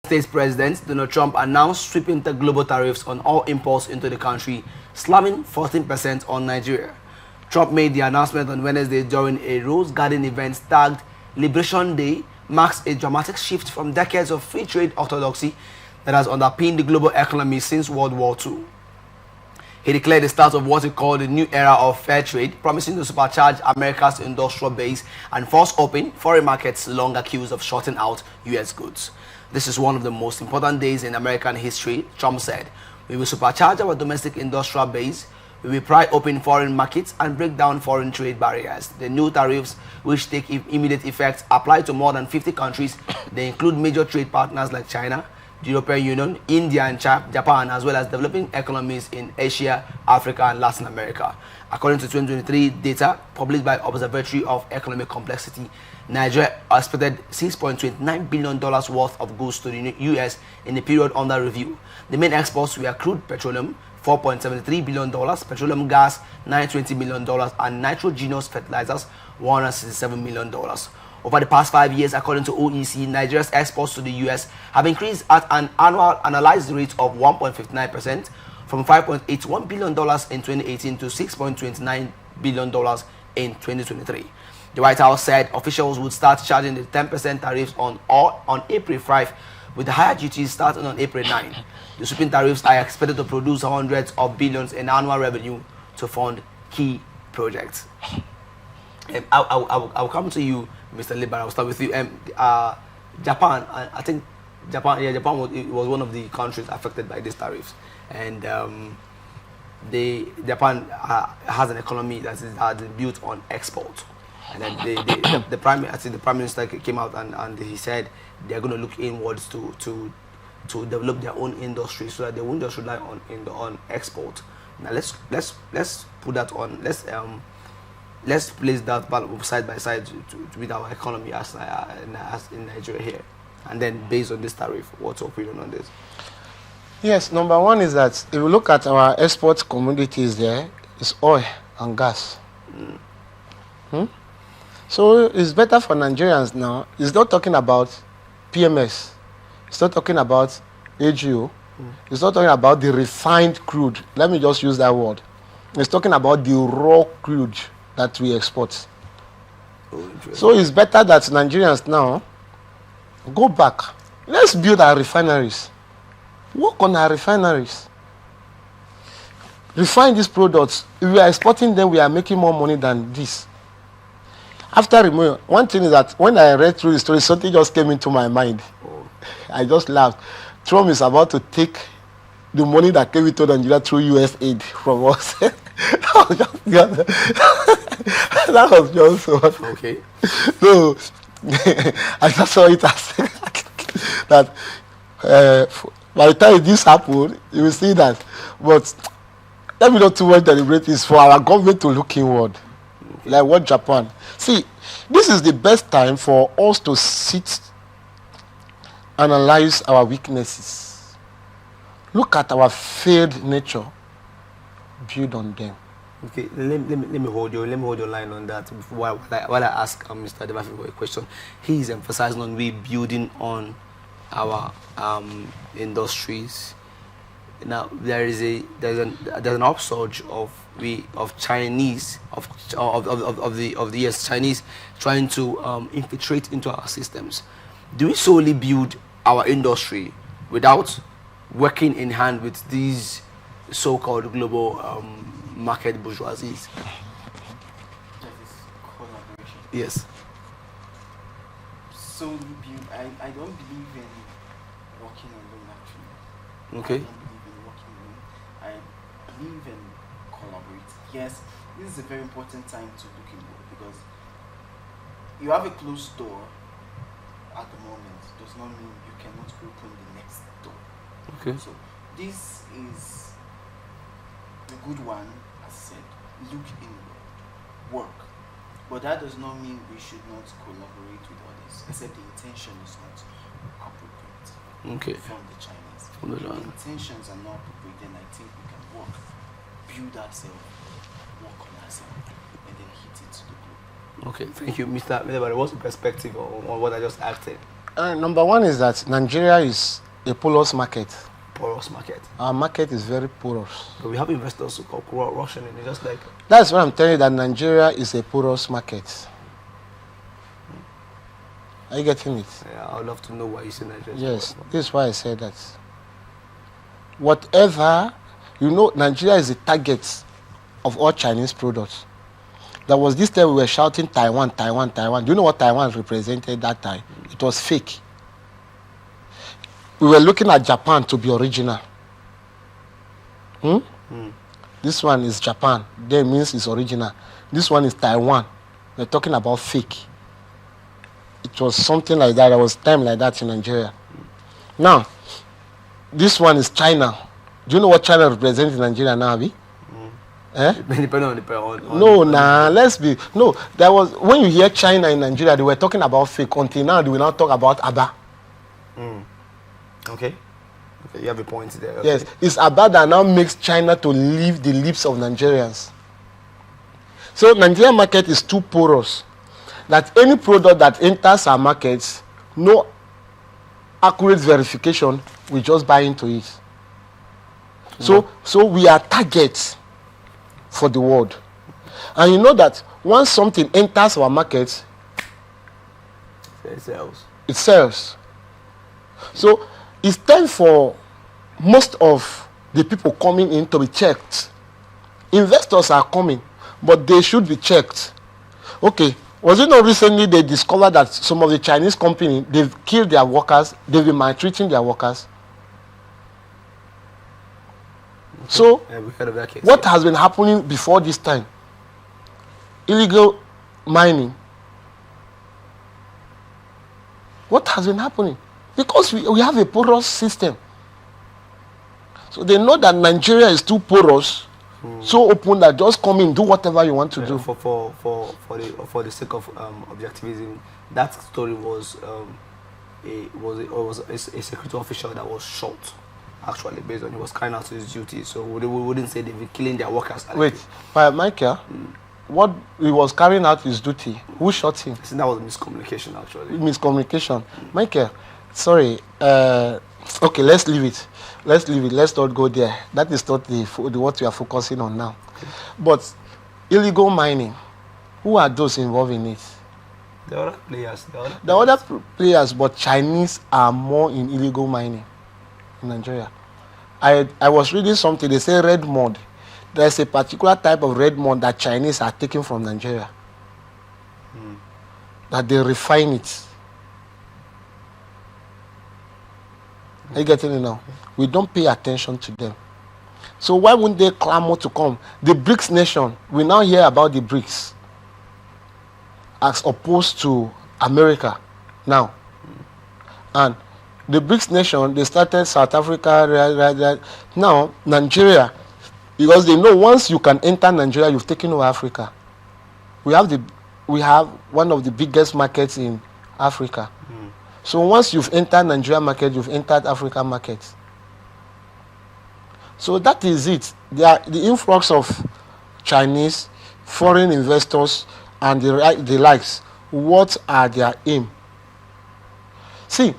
States President Donald Trump announced sweeping the global tariffs on all imports into the country, slamming 14% on Nigeria. Trump made the announcement on Wednesday during a Rose Garden event tagged Liberation Day, marks a dramatic shift from decades of free trade orthodoxy that has underpinned the global economy since World War II. He declared the start of what he called a new era of fair trade, promising to supercharge America's industrial base and force open foreign markets long accused of shorting out U.S. goods. This is one of the most important days in American history, Trump said. We will supercharge our domestic industrial base, we will pry open foreign markets and break down foreign trade barriers. The new tariffs, which take immediate effect, apply to more than 50 countries. They include major trade partners like China, the European Union, India and Japan, as well as developing economies in Asia, Africa and Latin America. According to 2023 data published by Observatory of Economic Complexity, Nigeria exported $6.29 billion worth of goods to the U.S. in the period under review. The main exports were crude petroleum, $4.73 billion, petroleum gas, $920 million, and nitrogenous fertilizers, $167 million. Over the past 5 years, according to OECD, Nigeria's exports to the U.S. have increased at an annual annualized rate of 1.59%, from $5.81 billion in 2018 to $6.29 billion in 2023. The White House said officials would start charging the 10% tariffs on April 5, with the higher duties starting on April 9. The sweeping tariffs are expected to produce hundreds of billions in annual revenue to fund key projects. I'll come to you, Mr. Liban. I'll start with you. Japan, I think Japan was one of the countries affected by these tariffs, and Japan has an economy that is built on export. And then the prime minister came out and he said they're going to look inwards to develop their own industry so that they won't just rely on export. Now let's put that on. Let's place that side by side with our economy as in Nigeria here, and then based on this tariff, what's your opinion on this? Yes, number one is that if you look at our export commodities, there is oil and gas. So it's better for Nigerians now. It's not talking about PMS. It's not talking about AGO. It's not talking about the refined crude. Let me just use that word. It's talking about the raw crude that we export. So it's better that Nigerians now go back. Let's build our refineries. Work on our refineries. Refine these products. If we are exporting them, we are making more money than this. After removing, one thing is that when I read through the story, something just came into my mind. I just laughed. Trump is about to take the money that came into Nigeria through US aid from us. That was just so okay. So I just saw it as that by the time this happened, you will see that. But let me not too much deliberate. It's for our government to look inward, like what Japan. See, this is the best time for us to sit, analyze our weaknesses, look at our failed nature, build on them. Okay, let me hold your line on that while I ask Mr. Devafi a question. He is emphasizing on rebuilding on our industries. Now there's an upsurge of Chinese Chinese trying to infiltrate into our systems. Do we solely build our industry without working in hand with these so-called global market bourgeoisies? Yes. Solely build. I don't believe in working alone actually. Okay. I don't believe in working alone. I believe in collaborate. Yes, this is a very important time to look inward because you have a closed door at the moment does not mean you cannot open the next door. Okay. So this is the good one, as I said, look inward, work. But that does not mean we should not collaborate with others, except the intention is not appropriate. Okay. From the Chinese. From the The intentions are not appropriate, then I think we can work, build ourselves, work on ourselves, and then hit it to the globe. Okay, thank you, Mr. Medebari. What's your perspective on what I just asked? Number one is that Nigeria is a porous market. Porous market. Our market is very porous. But we have investors who call Russian and it's just like That's why I'm telling you that Nigeria is a porous market. Are you getting it? yeah, I'd love to know why you say Nigeria. Yes, this is why I said that. Whatever, Nigeria is the target of all Chinese products. There was this time we were shouting Taiwan, Taiwan, Taiwan. Do you know what Taiwan represented that time? It was fake. We were looking at Japan to be original. This one is Japan. That means it's original. This one is Taiwan. We're talking about fake. It was something like that. There was time like that in Nigeria. Now, this one is China. Do you know what China represents in Nigeria now, Abi? Depending on there was, when you hear China in Nigeria, they were talking about fake. Until now, they will now talk about Aba. Okay, you have a point there. Okay. Yes, it's Aba that now makes China to leave the lips of Nigerians. So Nigerian market is too porous that any product that enters our markets, no accurate verification, we just buy into it. So we are targets for the world. And you know that once something enters our market, it sells. It sells. So it's time for most of the people coming in to be checked. Investors are coming, but they should be checked. Okay, was it not recently they discovered that some of the Chinese companies, they've killed their workers, they've been maltreating their workers? Okay. So, yeah, we heard of that case, what has been happening before this time? Illegal mining. What has been happening? Because we have a porous system. So they know that Nigeria is too porous, so open that just come in, do whatever you want to do. For the sake of objectivism, that story was a security official that was shot. Actually, based on he was carrying out his duty, so we wouldn't say they've been killing their workers. Wait, Michael, what he was carrying out his duty? Who shot him? I think that was miscommunication, actually. Miscommunication, Michael. Sorry. Okay, let's leave it. Let's not go there. That is not the what we are focusing on now. Okay. But illegal mining, who are those involved in it? The other players. The other players, but Chinese are more in illegal mining in Nigeria. I was reading something. They say red mud. There's a particular type of red mud that Chinese are taking from Nigeria. That they refine it. Are you getting it now? We don't pay attention to them. So why wouldn't they clamor to come? The BRICS nation, we now hear about the BRICS as opposed to America now. And the BRICS nation, they started South Africa, now Nigeria, because they know once you can enter Nigeria, you've taken over Africa. We have one of the biggest markets in Africa. So once you've entered Nigeria market, you've entered Africa market. So that is it. The influx of Chinese, foreign investors, and the likes. What are their aim? See,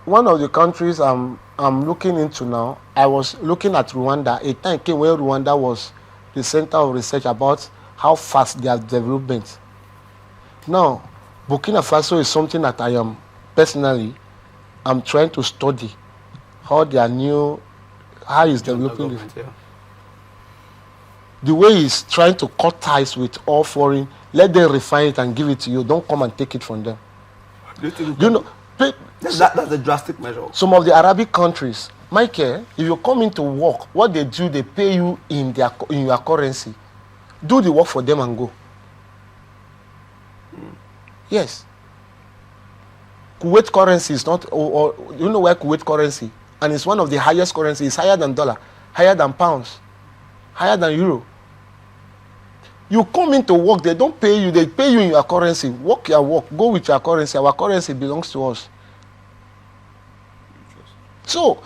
one of the countries I'm looking into now, I was looking at Rwanda. A time came where Rwanda was the center of research about how fast they are development. Now, Burkina Faso is something that I am personally, I'm trying to study how is developing it. Yeah. The way he's trying to cut ties with all foreign, let them refine it and give it to you. Don't come and take it from them. You know, that's a drastic measure. Some of the Arabic countries, Michael, if you come into work, what they do, they pay you in your currency. Do the work for them and go. Yes. Kuwait currency is not, or you know where Kuwait currency, and it's one of the highest currencies. It's higher than dollar, higher than pounds, higher than euro. You come into work, they don't pay you, they pay you in your currency. Work your work, go with your currency. Our currency belongs to us. So,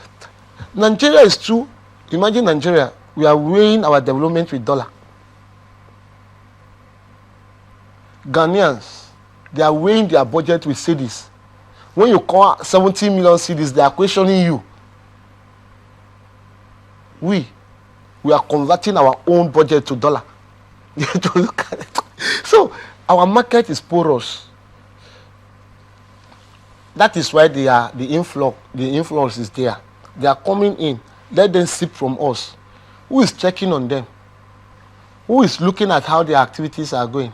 Nigeria is true. Imagine Nigeria, we are weighing our development with dollar. Ghanaians, They are weighing their budget with cedis. When you call 70 million cedis, they are questioning you. We are converting our own budget to dollar. To look at it. So our market is porous. That is why the influence is there. They are coming in. Let them sip from us. Who is checking on them? Who is looking at how their activities are going?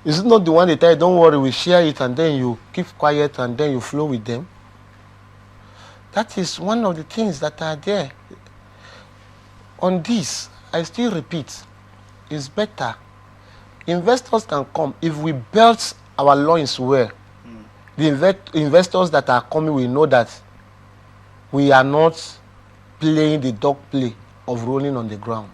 Is it not the one they tell you, don't worry, we share it, and then you keep quiet and then you flow with them? That is one of the things that are there. On this, I still repeat, it's better. Investors can come if we belt our loins well. The investors that are coming will know that we are not playing the dog play of rolling on the ground.